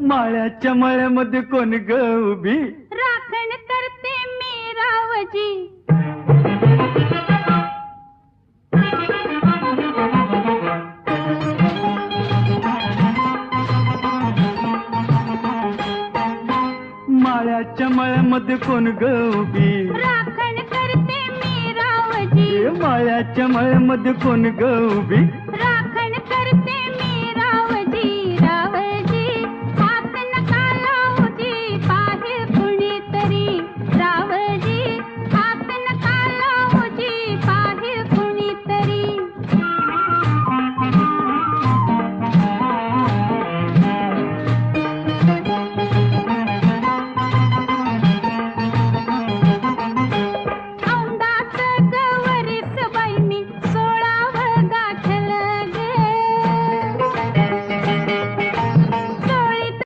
माळ्याच्या मळ्यामध्ये कोण ग उभी? राखण करते मी रावजी. माळ्याच्या मळ्यामध्ये कोण ग उभी? राखण करते मी रावजी. माळ्याच्या मळ्यामध्ये कोण ग उभी?